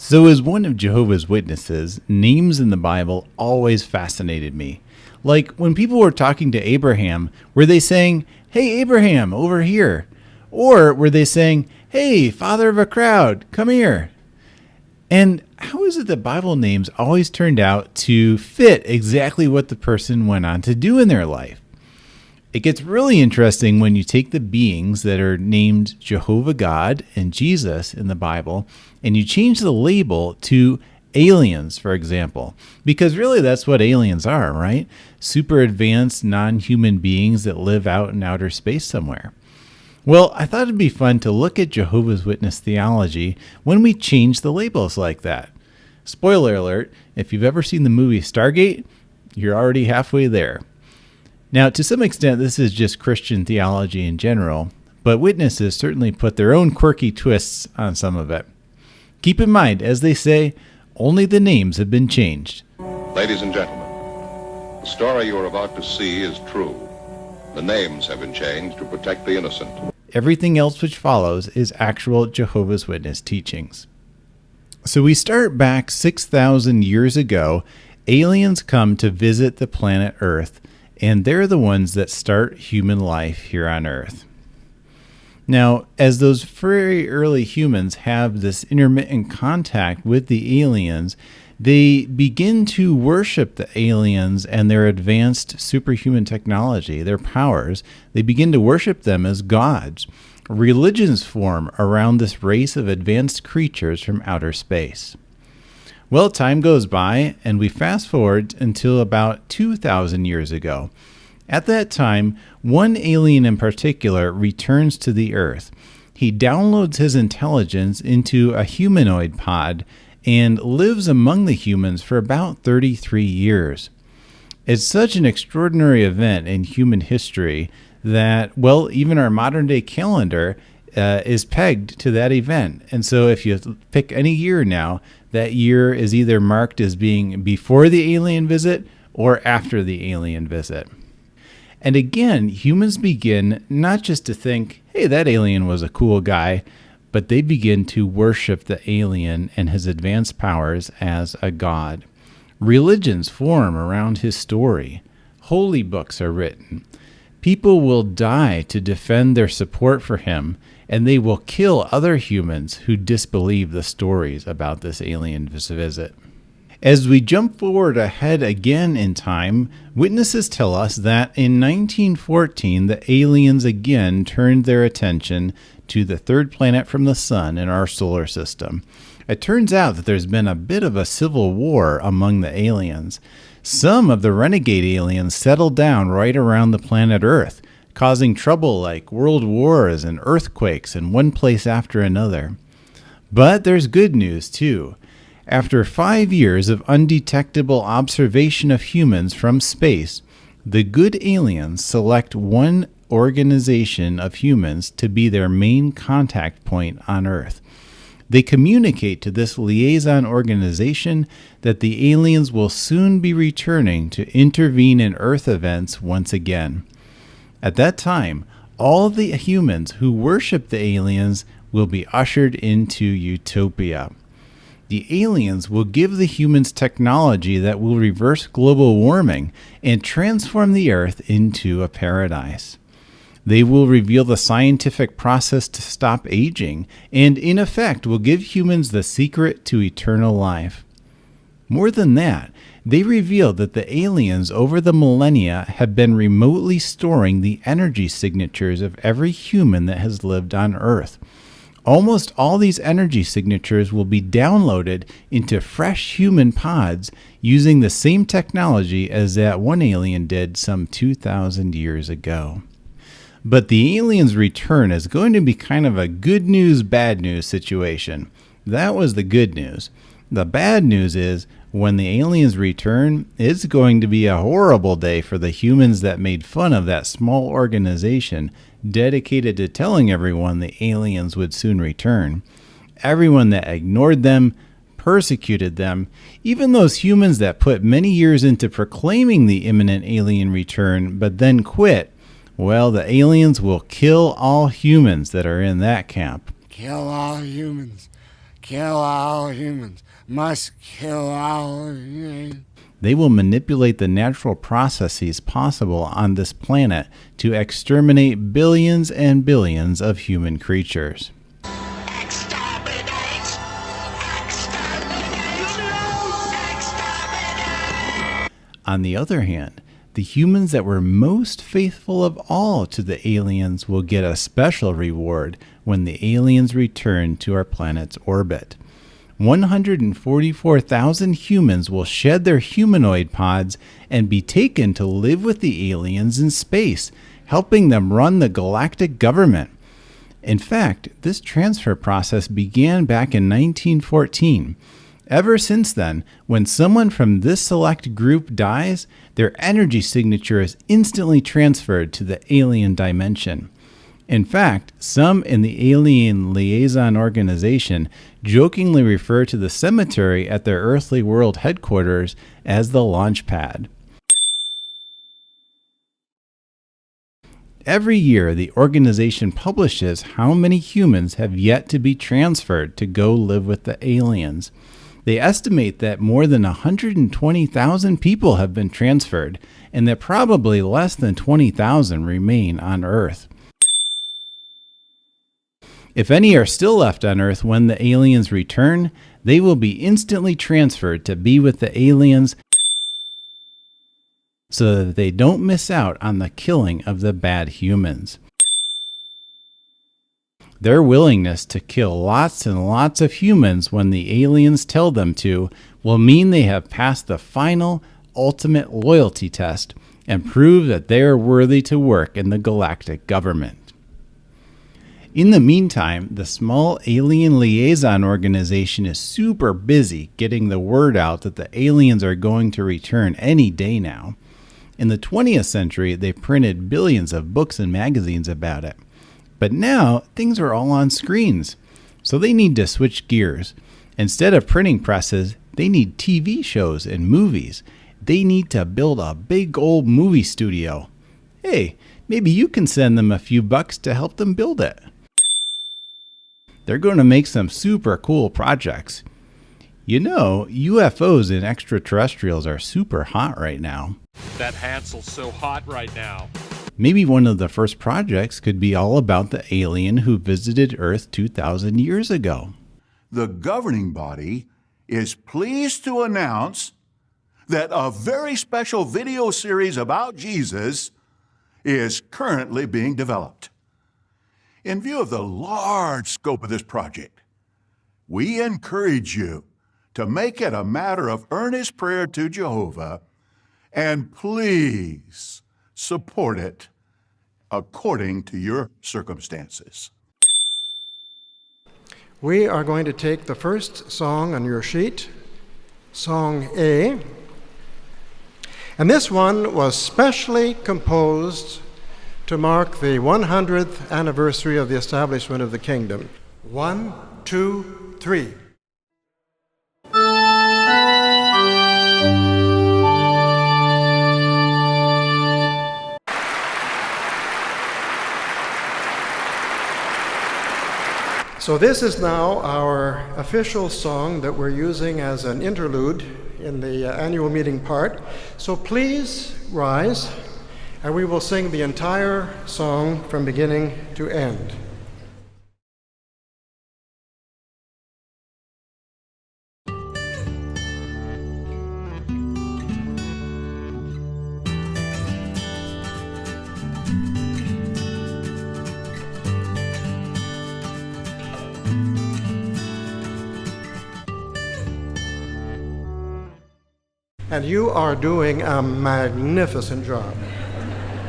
So, as one of Jehovah's Witnesses, names in the Bible always fascinated me. Like when people were talking to Abraham, were they saying, "Hey, Abraham, over here"? Or were they saying, "Hey, father of a crowd, come here"? And how is it that Bible names always turned out to fit exactly what the person went on to do in their life? It gets really interesting when you take the beings that are named Jehovah God and Jesus in the Bible and you change the label to aliens, for example, because really that's what aliens are, right? Super advanced non-human beings that live out in outer space somewhere. Well, I thought it'd be fun to look at Jehovah's Witness theology when we change the labels like that. Spoiler alert, if you've ever seen the movie Stargate, you're already halfway there. Now, to some extent, this is just Christian theology in general, but witnesses certainly put their own quirky twists on some of it. Keep in mind, as they say, only the names have been changed. Ladies and gentlemen, the story you are about to see is true. The names have been changed to protect the innocent. Everything else which follows is actual Jehovah's Witness teachings. So we start back 6,000 years ago. Aliens come to visit the planet Earth, and they're the ones that start human life here on Earth. Now, as those very early humans have this intermittent contact with the aliens, they begin to worship the aliens and their advanced superhuman technology, their powers. They begin to worship them as gods. Religions form around this race of advanced creatures from outer space. Well, time goes by, and we fast forward until about 2,000 years ago. At that time, one alien in particular returns to the Earth. He downloads his intelligence into a humanoid pod and lives among the humans for about 33 years. It's such an extraordinary event in human history that, well, even our modern day calendar is pegged to that event. And so if you pick any year now, that year is either marked as being before the alien visit or after the alien visit. And again, humans begin not just to think, hey, that alien was a cool guy, but they begin to worship the alien and his advanced powers as a god. Religions form around his story. Holy books are written. People will die to defend their support for him, and they will kill other humans who disbelieve the stories about this alien visit. As we jump forward ahead again in time, witnesses tell us that in 1914, the aliens again turned their attention to the third planet from the sun in our solar system. It turns out that there's been a bit of a civil war among the aliens. Some of the renegade aliens settled down right around the planet Earth, causing trouble like world wars and earthquakes in one place after another. But there's good news too. After 5 years of undetectable observation of humans from space, the good aliens select one organization of humans to be their main contact point on Earth. They communicate to this liaison organization that the aliens will soon be returning to intervene in Earth events once again. At that time, all the humans who worship the aliens will be ushered into utopia. The aliens will give the humans technology that will reverse global warming and transform the Earth into a paradise. They will reveal the scientific process to stop aging and, in effect, will give humans the secret to eternal life. More than that, they reveal that the aliens over the millennia have been remotely storing the energy signatures of every human that has lived on Earth. Almost all these energy signatures will be downloaded into fresh human pods using the same technology as that one alien did some 2,000 years ago. But the aliens' return is going to be kind of a good news, bad news situation. That was the good news. The bad news is when the aliens return, it's going to be a horrible day for the humans that made fun of that small organization dedicated to telling everyone the aliens would soon return. Everyone that ignored them, persecuted them, even those humans that put many years into proclaiming the imminent alien return but then quit, well, the aliens will kill all humans that are in that camp. Kill all humans. kill all humans, must kill all humans. They will manipulate the natural processes possible on this planet to exterminate billions and billions of human creatures. Exterminate! Exterminate! Exterminate! On the other hand, the humans that were most faithful of all to the aliens will get a special reward when the aliens return to our planet's orbit. 144,000 humans will shed their humanoid pods and be taken to live with the aliens in space, helping them run the galactic government. In fact, this transfer process began back in 1914. Ever since then, when someone from this select group dies, their energy signature is instantly transferred to the alien dimension. In fact, some in the Alien Liaison Organization jokingly refer to the cemetery at their earthly world headquarters as the launch pad. Every year, the organization publishes how many humans have yet to be transferred to go live with the aliens. They estimate that more than 120,000 people have been transferred, and that probably less than 20,000 remain on Earth. If any are still left on Earth when the aliens return, they will be instantly transferred to be with the aliens so that they don't miss out on the killing of the bad humans. Their willingness to kill lots and lots of humans when the aliens tell them to will mean they have passed the final, ultimate loyalty test and prove that they are worthy to work in the galactic government. In the meantime, the small Alien Liaison Organization is super busy getting the word out that the aliens are going to return any day now. In the 20th century, they printed billions of books and magazines about it. But now, things are all on screens, so they need to switch gears. Instead of printing presses, they need TV shows and movies. They need to build a big old movie studio. Hey, maybe you can send them a few bucks to help them build it. They're going to make some super cool projects. You know, UFOs and extraterrestrials are super hot right now. That Hansel's so hot right now. Maybe one of the first projects could be all about the alien who visited Earth 2,000 years ago. The governing body is pleased to announce that a very special video series about Jesus is currently being developed. In view of the large scope of this project, we encourage you to make it a matter of earnest prayer to Jehovah and please support it according to your circumstances. We are going to take the first song on your sheet, Song A. And this one was specially composed to mark the 100th anniversary of the establishment of the kingdom. 1, 2, 3. So this is now our official song that we're using as an interlude in the annual meeting part. So please rise, and we will sing the entire song from beginning to end. And you are doing a magnificent job.